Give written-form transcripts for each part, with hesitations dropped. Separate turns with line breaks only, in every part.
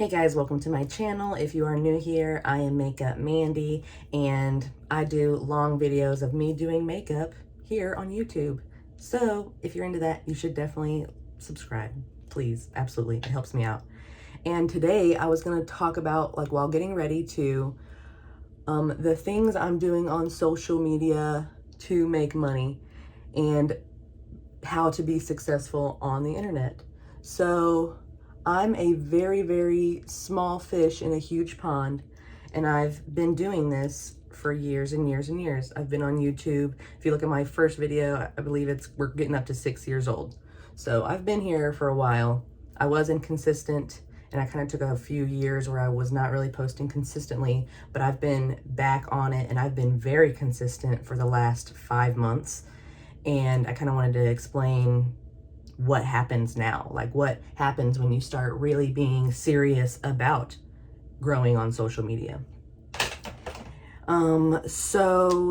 Hey guys, welcome to my channel. If you are new here, I am Makeup Mandy and I do long videos of me doing makeup here on YouTube. So if you're into that, you should definitely subscribe. Please, absolutely, it helps me out. And today I was gonna talk about, like, while getting ready to, the things I'm doing on social media to make money and how to be successful on the internet. So I'm a very, very small fish in a huge pond, and I've been doing this for years and years and years. I've been on YouTube. If you look at my first video, I believe we're getting up to 6 years old. So I've been here for a while. I was inconsistent, and I kind of took a few years where I was not really posting consistently, but I've been back on it, and I've been very consistent for the last 5 months. And I kind of wanted to explain what happens now, like what happens when you start really being serious about growing on social media. So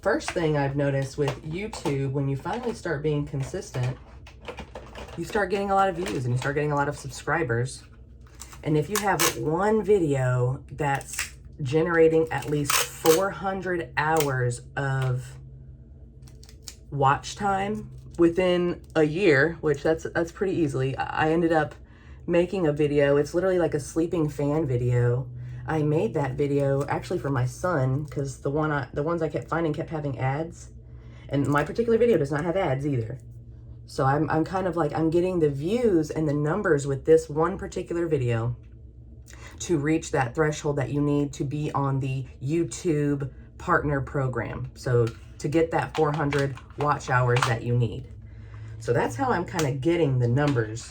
first thing I've noticed with YouTube, when you finally start being consistent, you start getting a lot of views and you start getting a lot of subscribers. And if you have one video that's generating at least 400 hours of watch time within a year, which that's pretty easily. I ended up making a video. It's literally like a sleeping fan video. I made that video actually for my son because the ones I kept finding kept having ads, and my particular video does not have ads either. So I'm kind of like, I'm getting the views and the numbers with this one particular video to reach that threshold that you need to be on the YouTube partner program. So to get that 400 watch hours that you need. So that's how I'm kind of getting the numbers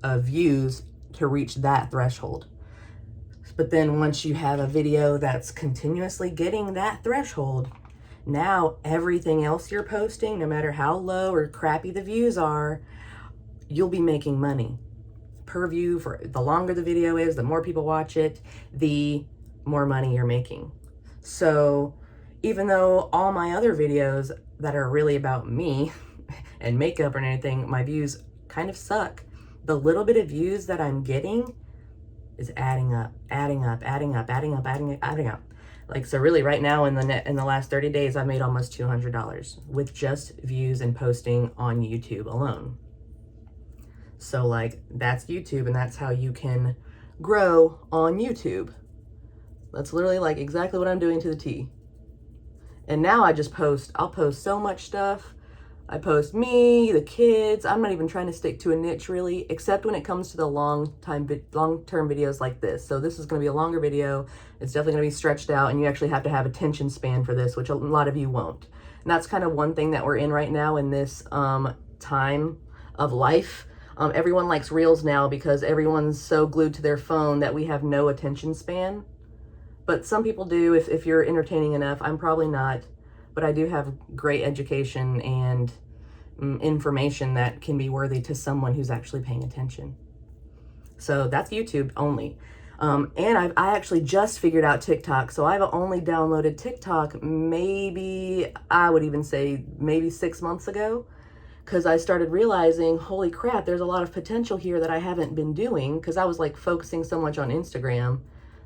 of views to reach that threshold. But then once you have a video that's continuously getting that threshold, now everything else you're posting, no matter how low or crappy the views are, you'll be making money per view. For the longer the video is, the more people watch it, the more money you're making. So even though all my other videos that are really about me and makeup or anything, my views kind of suck, the little bit of views that I'm getting is adding up. Like, so really right now in the last 30 days, I made almost $200 with just views and posting on YouTube alone. So like, that's YouTube, and that's how you can grow on YouTube. That's literally like exactly what I'm doing to the T. And now I just post, I'll post so much stuff. I post me, the kids. I'm not even trying to stick to a niche really, except when it comes to the long-term videos like this. So this is gonna be a longer video. It's definitely gonna be stretched out, and you actually have to have attention span for this, which a lot of you won't. And that's kind of one thing that we're in right now in this time of life. Everyone likes Reels now because everyone's so glued to their phone that we have no attention span. But some people do if you're entertaining enough. I'm probably not, but I do have great education and information that can be worthy to someone who's actually paying attention. So that's YouTube only. And I actually just figured out TikTok. So I've only downloaded TikTok maybe, I would even say maybe 6 months ago, because I started realizing, holy crap, there's a lot of potential here that I haven't been doing, because I was like focusing so much on Instagram.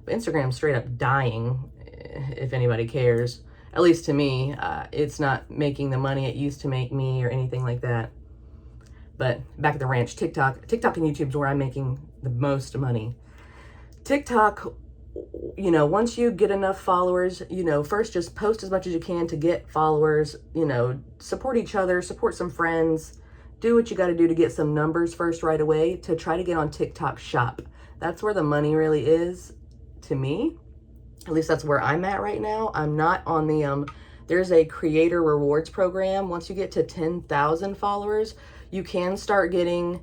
Instagram's straight up dying, if anybody cares. At least to me, it's not making the money it used to make me or anything like that. But back at the ranch, TikTok and YouTube is where I'm making the most money. TikTok, you know, once you get enough followers, you know, first just post as much as you can to get followers, you know, support each other, support some friends, do what you got to do to get some numbers first right away to try to get on TikTok Shop. That's where the money really is. To me, at least that's where I'm at right now. I'm not on the, there's a creator rewards program. Once you get to 10,000 followers, you can start getting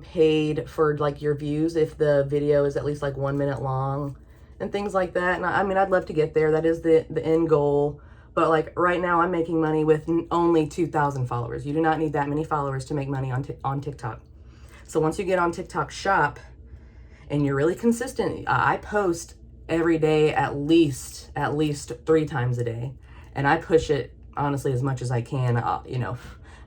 paid for like your views if the video is at least like 1 minute long and things like that. And I mean, I'd love to get there. That is the end goal. But like right now I'm making money with only 2,000 followers. You do not need that many followers to make money on TikTok. So once you get on TikTok Shop, and you're really consistent, I post every day at least 3 times a day, and I push it honestly as much as I can. You know,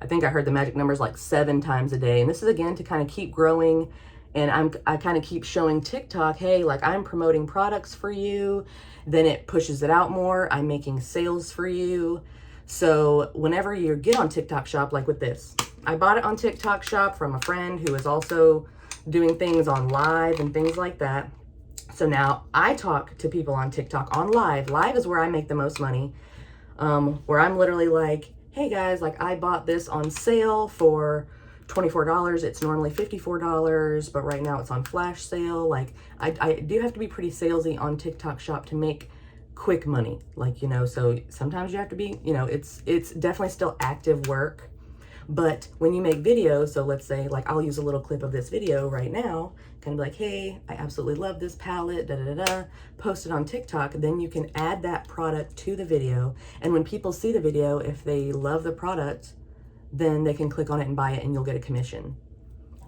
I think I heard the magic numbers like 7 times a day, and this is again to kind of keep growing And I kind of keep showing TikTok, hey, like I'm promoting products for you. Then it pushes it out more. I'm making sales for you. So whenever you get on TikTok Shop, like with this, I bought it on TikTok Shop from a friend who is also doing things on live and things like that. So now I talk to people on TikTok on live. Live is where I make the most money, where I'm literally like, hey guys, like I bought this on sale for $24. It's normally $54, but right now it's on flash sale. Like I do have to be pretty salesy on TikTok Shop to make quick money. Like, you know, so sometimes you have to be, you know, it's definitely still active work. But when you make videos, so let's say like I'll use a little clip of this video right now, kind of like, hey, I absolutely love this palette, da da da da, post it on TikTok, then you can add that product to the video. And when people see the video, if they love the product, then they can click on it and buy it and you'll get a commission.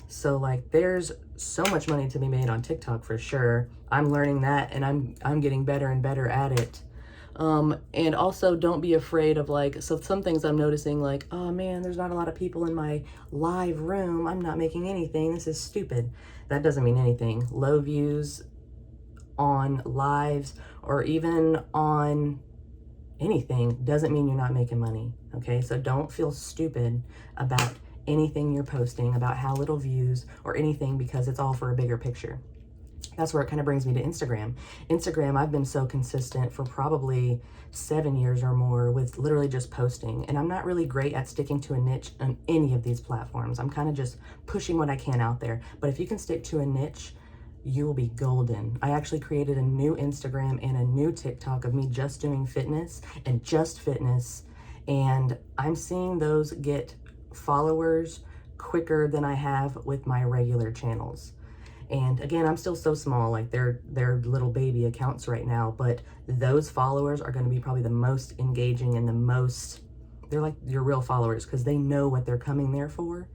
So like there's so much money to be made on TikTok for sure. I'm learning that and I'm getting better and better at it. And also don't be afraid of like, so some things I'm noticing like, oh man, there's not a lot of people in my live room. I'm not making anything. This is stupid. That doesn't mean anything. Low views on lives or even on anything doesn't mean you're not making money. Okay. So don't feel stupid about anything you're posting, about how little views or anything, because it's all for a bigger picture. That's where it kind of brings me to Instagram. Instagram, I've been so consistent for probably 7 years or more with literally just posting. And I'm not really great at sticking to a niche on any of these platforms. I'm kind of just pushing what I can out there. But if you can stick to a niche, you will be golden. I actually created a new Instagram and a new TikTok of me just doing fitness and just fitness. And I'm seeing those get followers quicker than I have with my regular channels. And again, I'm still so small, like they're little baby accounts right now, but those followers are going to be probably the most engaging and the most, they're like your real followers because they know what they're coming there for.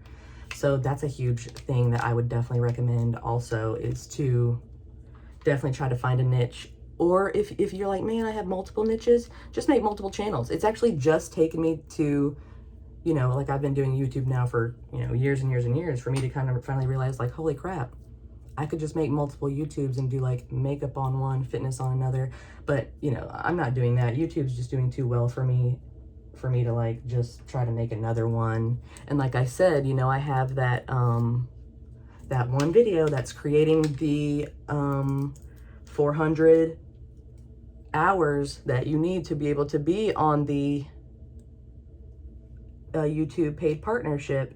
So that's a huge thing that I would definitely recommend also, is to definitely try to find a niche. Or if you're like, man, I have multiple niches, just make multiple channels. It's actually just taken me to, you know, like I've been doing YouTube now for, you know, years and years and years for me to kind of finally realize like, holy crap, I could just make multiple YouTubes and do like makeup on one, fitness on another. But, you know, I'm not doing that. YouTube's just doing too well for me to like just try to make another one. And like I said, you know, I have that that one video that's creating the 400 hours that you need to be able to be on the YouTube paid partnership.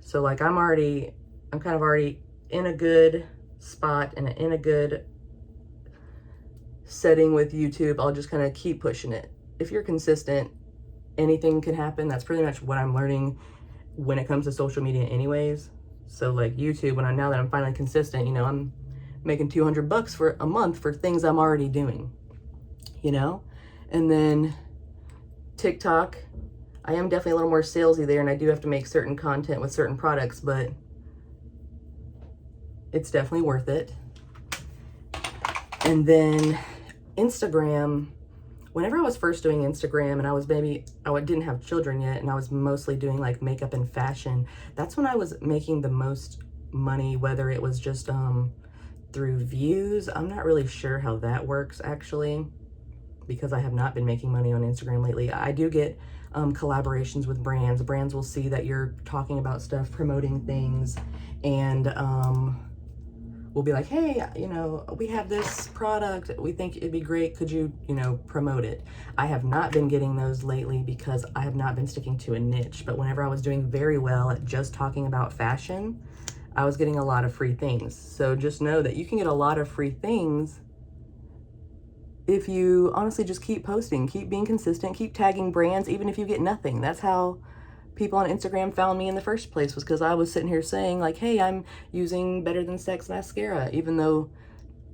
So like I'm kind of already in a good spot and in a good setting with YouTube. I'll just kind of keep pushing it. If you're consistent, anything can happen. That's pretty much what I'm learning when it comes to social media anyways. So like YouTube, now that I'm finally consistent, you know, I'm making $200 for a month for things I'm already doing, you know? And then TikTok, I am definitely a little more salesy there, and I do have to make certain content with certain products, but it's definitely worth it. And then Instagram, whenever I was first doing Instagram and I didn't have children yet, and I was mostly doing like makeup and fashion, that's when I was making the most money, whether it was just through views. I'm not really sure how that works actually, because I have not been making money on Instagram lately. I do get collaborations with brands. Brands will see that you're talking about stuff, promoting things, and we'll be like, hey, you know, we have this product. We think it'd be great. Could you, you know, promote it? I have not been getting those lately because I have not been sticking to a niche. But whenever I was doing very well at just talking about fashion, I was getting a lot of free things. So just know that you can get a lot of free things if you honestly just keep posting, keep being consistent, keep tagging brands, even if you get nothing. That's how people on Instagram found me in the first place, was because I was sitting here saying like, hey, I'm using Better Than Sex mascara, even though,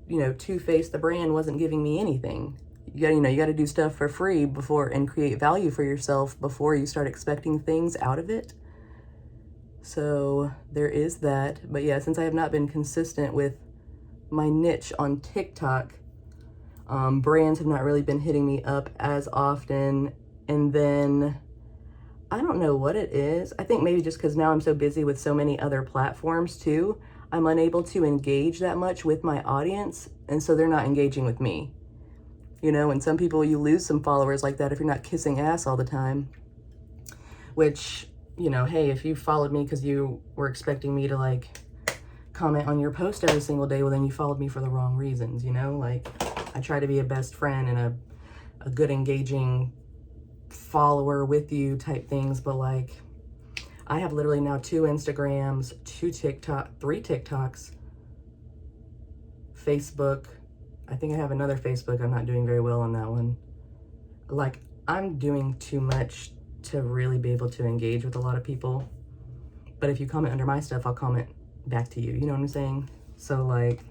you know, Too Faced, the brand, wasn't giving me anything. You got to do stuff for free before, and create value for yourself before you start expecting things out of it. So there is that. But yeah, since I have not been consistent with my niche on TikTok, brands have not really been hitting me up as often. And then I don't know what it is. I think maybe just because now I'm so busy with so many other platforms too, I'm unable to engage that much with my audience, and so they're not engaging with me. You know, and some people, you lose some followers like that if you're not kissing ass all the time. Which, you know, hey, if you followed me because you were expecting me to like comment on your post every single day, well then you followed me for the wrong reasons, you know? Like, I try to be a best friend and a good engaging follower with you type things, but like, I have literally now 2 Instagrams, 3 TikToks, Facebook. I think I have another Facebook. I'm not doing very well on that one. Like, I'm doing too much to really be able to engage with a lot of people. But if you comment under my stuff, I'll comment back to you. You know what I'm saying? So like,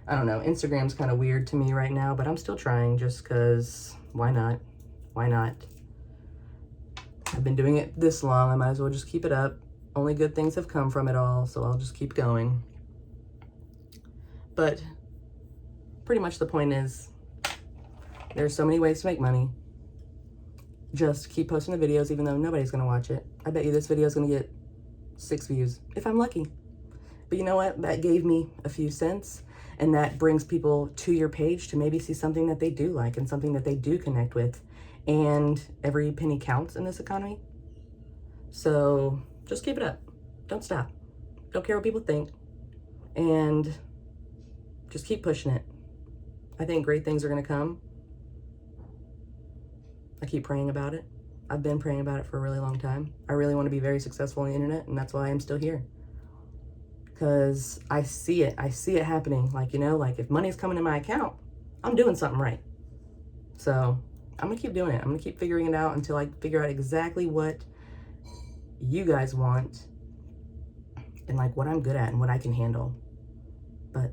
I don't know. Instagram's kind of weird to me right now, but I'm still trying just because why not? Why not? I've been doing it this long. I might as well just keep it up. Only good things have come from it all, so I'll just keep going. But pretty much the point is, there's so many ways to make money. Just keep posting the videos even though nobody's going to watch it. I bet you this video is going to get 6 views if I'm lucky. But you know what? That gave me a few cents, and that brings people to your page to maybe see something that they do like and something that they do connect with. And every penny counts in this economy. So just keep it up. Don't stop. Don't care what people think. And just keep pushing it. I think great things are going to come. I keep praying about it. I've been praying about it for a really long time. I really want to be very successful on the internet, and that's why I'm still here. Because I see it. I see it happening. Like, you know, like if money's coming in my account, I'm doing something right. So I'm going to keep doing it. I'm going to keep figuring it out until I figure out exactly what you guys want and like what I'm good at and what I can handle. But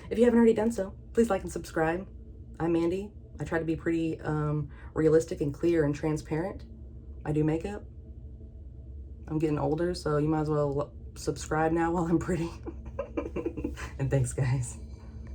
if you haven't already done so, please like and subscribe. I'm Mandy. I try to be pretty realistic and clear and transparent. I do makeup. I'm getting older, so you might as well subscribe now while I'm pretty. And thanks, guys.